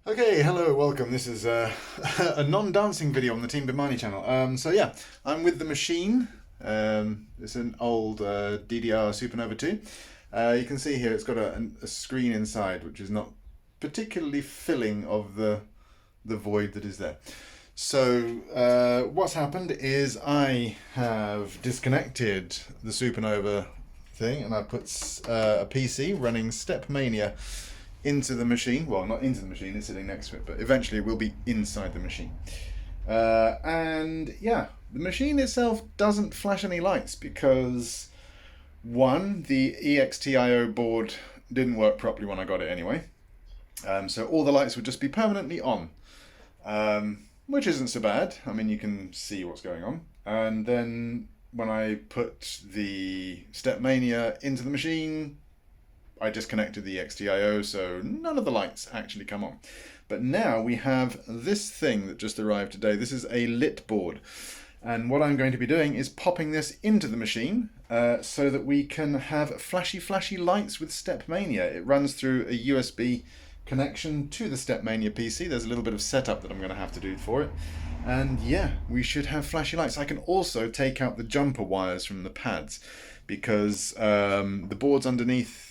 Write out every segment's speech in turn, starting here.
Okay, hello, welcome. This is a non-dancing video on the Team Bemani channel. So yeah, I'm with the machine. It's an old DDR Supernova 2. You can see here it's got a screen inside which is not particularly filling of the void that is there. So what's happened is I have disconnected the Supernova thing and I put a PC running StepMania into the machine. Well, not into the machine, it's sitting next to it, but eventually it will be inside the machine. And yeah, the machine itself doesn't flash any lights because one, the EXTIO board didn't work properly when I got it anyway. So all the lights would just be permanently on, which isn't so bad. I mean, you can see what's going on. And then when I put the StepMania into the machine, I disconnected the EXTIO, so none of the lights actually come on. But now we have this thing that just arrived today. This is a LITBoard. And what I'm going to be doing is popping this into the machine so that we can have flashy lights with StepMania. It runs through a USB connection to the StepMania PC. There's a little bit of setup that I'm going to have to do for it. And yeah, we should have flashy lights. I can also take out the jumper wires from the pads because the boards underneath,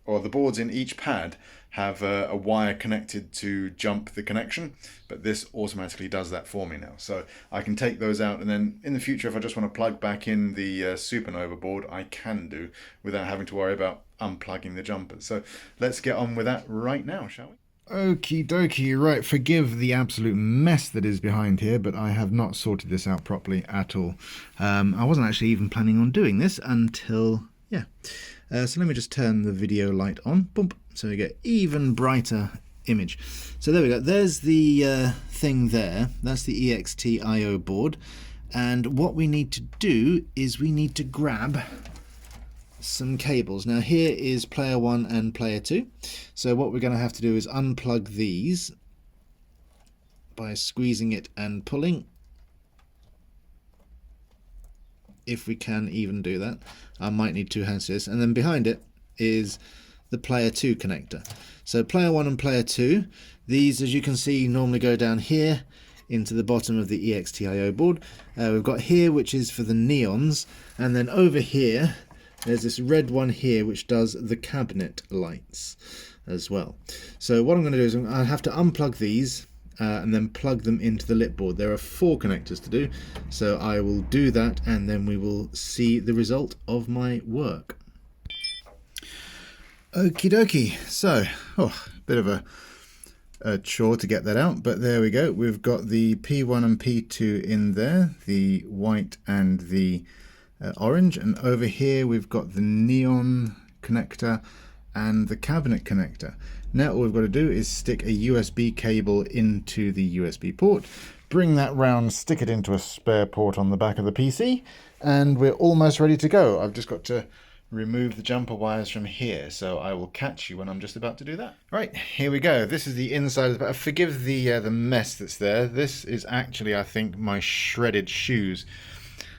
or the boards in each pad, have a wire connected to jump the connection, but this automatically does that for me now. So I can take those out, and then in the future, if I just want to plug back in the Supernova board, I can do without having to worry about unplugging the jumpers. So let's get on with that right now, shall we? Okie dokie, right, forgive the absolute mess that is behind here, but I have not sorted this out properly at all. I wasn't actually even planning on doing this until, yeah. So let me just turn the video light on, boom, so we get even brighter image. So there we go, there's the thing there, that's the EXTIO board, and what we need to do is we need to grab some cables. Now here is player 1 and player 2, so what we're going to have to do is unplug these by squeezing it and pulling, if we can even do that. I might need two hands to this. And then behind it is the player 2 connector. So player 1 and player 2, these, as you can see, normally go down here into the bottom of the EXTIO board. We've got here, which is for the neons, and then over here there's this red one here which does the cabinet lights as well. So what I'm going to do is I have to unplug these and then plug them into the LITBoard. There are 4 connectors to do, so I will do that and then we will see the result of my work. Okie dokie, so a bit of a chore to get that out, but there we go. We've got the P1 and P2 in there, the white and the orange, and over here we've got the neon connector and the cabinet connector. Now all we've got to do is stick a USB cable into the USB port, bring that round, stick it into a spare port on the back of the PC, and we're almost ready to go. I've just got to remove the jumper wires from here, so I will catch you when I'm just about to do that. Right, here we go. This is the inside of the bag. Forgive the mess that's there. This is actually, I think, my shredded shoes.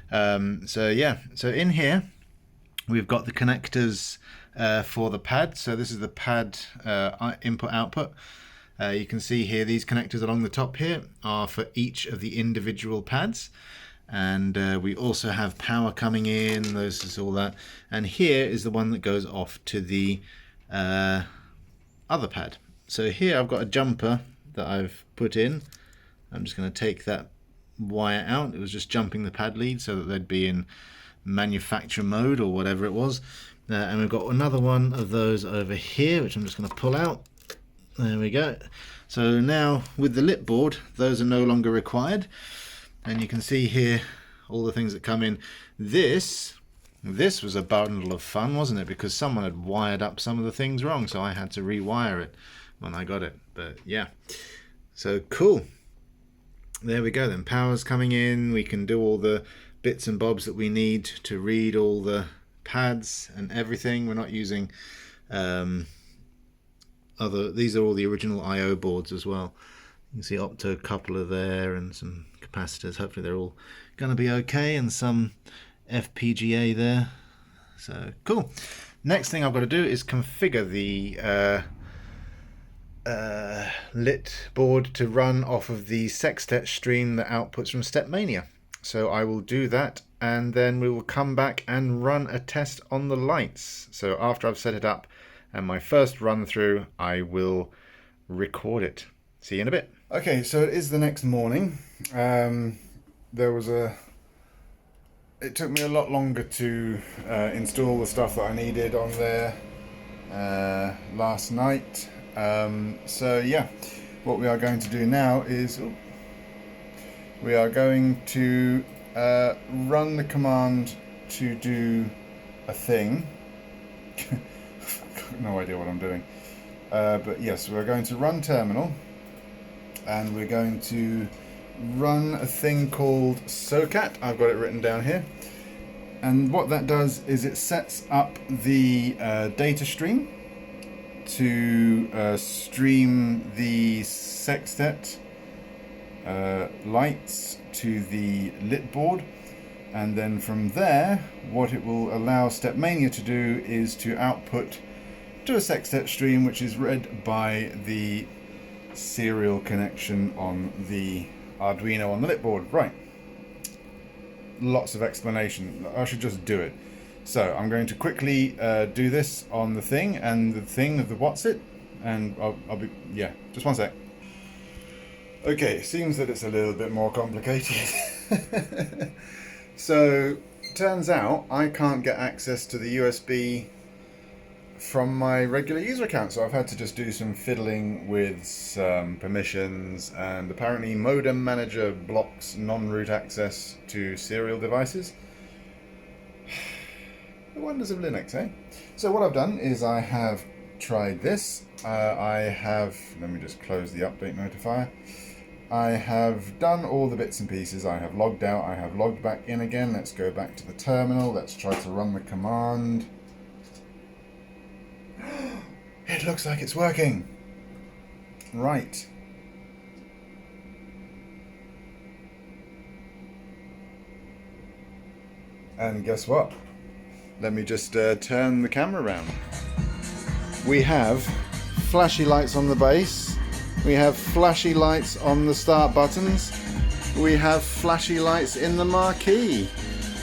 So yeah, so in here we've got the connectors for the pad. So this is the pad input output. You can see here these connectors along the top here are for each of the individual pads, and we also have power coming in. This is all that, and here is the one that goes off to the other pad. So here I've got a jumper that I've put in. I'm just going to take that wire out. It was just jumping the pad lead so that they'd be in manufacture mode or whatever it was. And we've got another one of those over here, which I'm just going to pull out. There we go. So now with the LITBoard, those are no longer required. And you can see here all the things that come in. This was a bundle of fun, wasn't it? Because someone had wired up some of the things wrong, so I had to rewire it when I got it. But yeah, so cool. There we go then. Power's coming in. We can do all the bits and bobs that we need to read all the pads and everything. We're not using these are all the original IO boards as well. You can see opto coupler there and some capacitors. Hopefully they're all going to be okay, and some FPGA there. So cool. Next thing I've got to do is configure the LITBoard to run off of the SOCAT stream that outputs from StepMania. So I will do that, and then we will come back and run a test on the lights. So after I've set it up and my first run through, I will record it. See you in a bit. Okay, so it is the next morning. It took me a lot longer to install the stuff that I needed on there last night. So yeah, what we are going to do now is we are going to run the command to do a thing. I've got no idea what I'm doing. But yes, we're going to run terminal, and we're going to run a thing called SOCAT. I've got it written down here. And what that does is it sets up the data stream to stream the SOCAT lights to the LITBoard. And then from there, what it will allow StepMania to do is to output to a SOCAT stream, which is read by the serial connection on the Arduino on the LITBoard. Right. Lots of explanation. I should just do it. So I'm going to quickly do this on the thing and the thing of the what's it, and I'll be, yeah, just one sec. Okay, seems that it's a little bit more complicated. So turns out I can't get access to the USB from my regular user account, so I've had to just do some fiddling with some permissions, and apparently modem manager blocks non-root access to serial devices. The wonders of Linux, eh? So what I've done is I have tried this. Let me just close the update notifier. I have done all the bits and pieces. I have logged out, I have logged back in again. Let's go back to the terminal. Let's try to run the command. It looks like it's working. Right. And guess what? Let me just turn the camera around. We have flashy lights on the base. We have flashy lights on the start buttons. We have flashy lights in the marquee.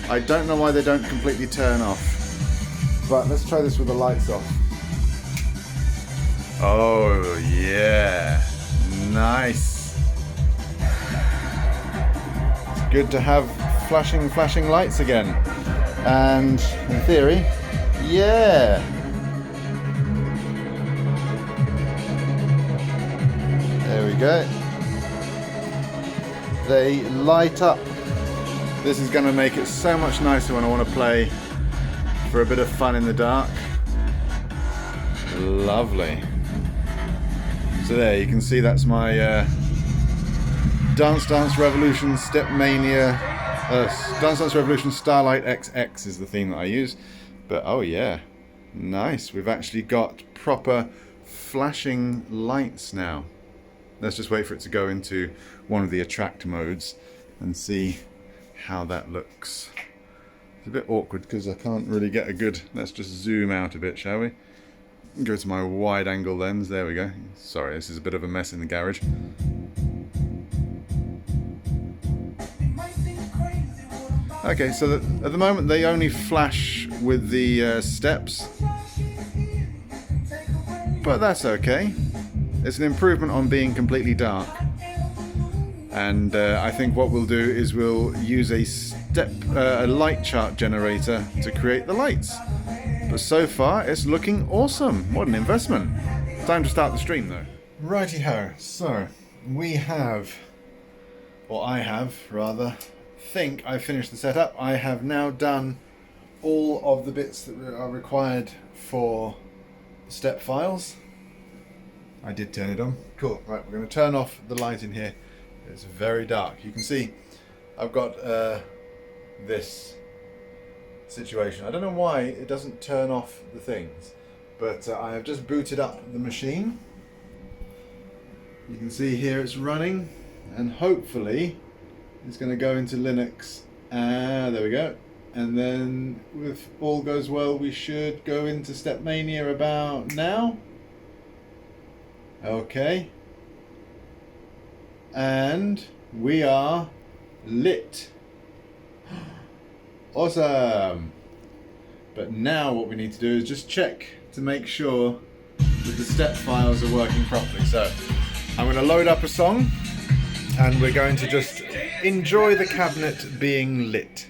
I don't know why they don't completely turn off. But let's try this with the lights off. Oh yeah, nice. It's good to have flashing lights again. And in theory, yeah. There we go. They light up. This is going to make it so much nicer when I want to play for a bit of fun in the dark. Lovely. So there, you can see that's my Dance Dance Revolution StepMania, Dance Dance Revolution Starlight XX is the theme that I use. But oh yeah, nice. We've actually got proper flashing lights now. Let's just wait for it to go into one of the attract modes and see how that looks. It's a bit awkward because I can't really get a good... Let's just zoom out a bit, shall we? Go to my wide angle lens. There we go. Sorry, this is a bit of a mess in the garage. Okay, so at the moment they only flash with the steps, but that's okay. It's an improvement on being completely dark. And I think what we'll do is we'll use a light chart generator to create the lights. But so far, it's looking awesome. What an investment. Time to start the stream, though. Righty-ho. So, we have, or I have, rather, think I've finished the setup. I have now done all of the bits that are required for the step files. I did turn it on. Cool. Right, we're going to turn off the light in here. It's very dark. You can see I've got this situation. I don't know why it doesn't turn off the things, but I have just booted up the machine. You can see here it's running, and hopefully it's going to go into Linux. There we go. And then if all goes well, we should go into StepMania about now. Okay. And we are lit. Awesome. But now what we need to do is just check to make sure that the step files are working properly. So I'm going to load up a song and we're going to just enjoy the cabinet being lit.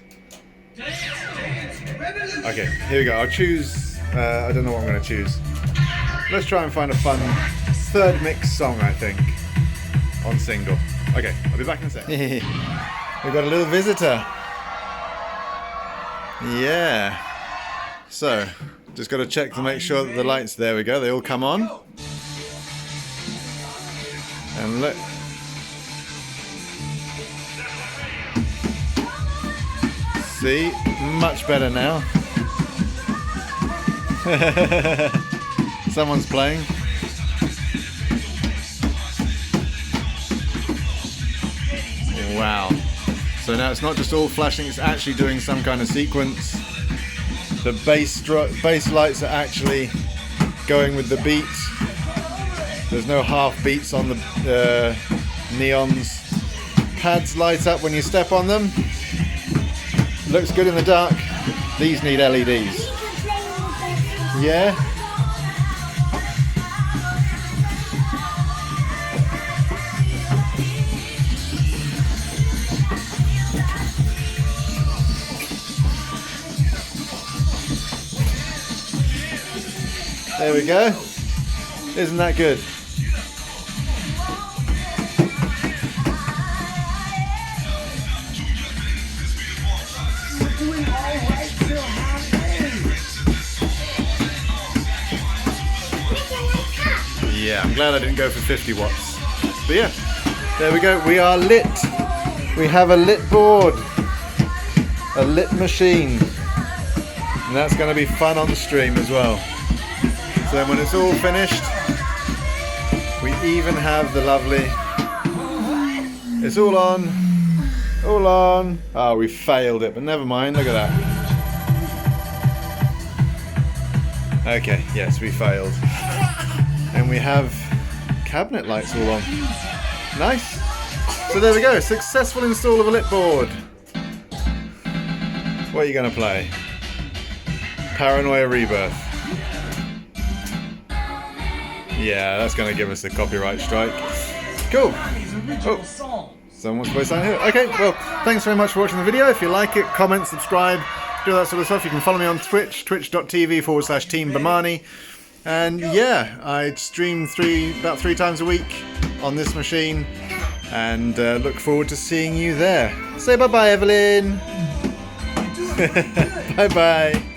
Okay, here we go. I'll choose, I don't know what I'm going to choose. Let's try and find a fun third mix song, I think, on single. Okay, I'll be back in a sec. We've got a little visitor. Yeah. So, just got to check to make sure that the lights, there we go, they all come on. And look. See, much better now. Someone's playing. Wow. So now it's not just all flashing, it's actually doing some kind of sequence. The bass lights are actually going with the beat. There's no half beats on the neons. Pads light up when you step on them. Looks good in the dark. These need LEDs. Yeah? There we go. Isn't that good? Yeah, I'm glad I didn't go for 50 watts. But yeah, there we go. We are lit. We have a lit board. A lit machine. And that's going to be fun on the stream as well. So then when it's all finished, we even have the lovely, it's all on, all on. Oh, we failed it, but never mind, look at that. Okay, yes, we failed. And we have cabinet lights all on. Nice. So there we go, successful install of a lit board. What are you going to play? Paranoia Rebirth. Yeah, that's going to give us a copyright strike. Cool. Oh, someone wants to play something here. Okay, well, thanks very much for watching the video. If you like it, comment, subscribe, do that sort of stuff. You can follow me on Twitch, twitch.tv/Team Bemani. And yeah, I stream about three times a week on this machine. And look forward to seeing you there. Say bye-bye, Evelyn. Bye-bye.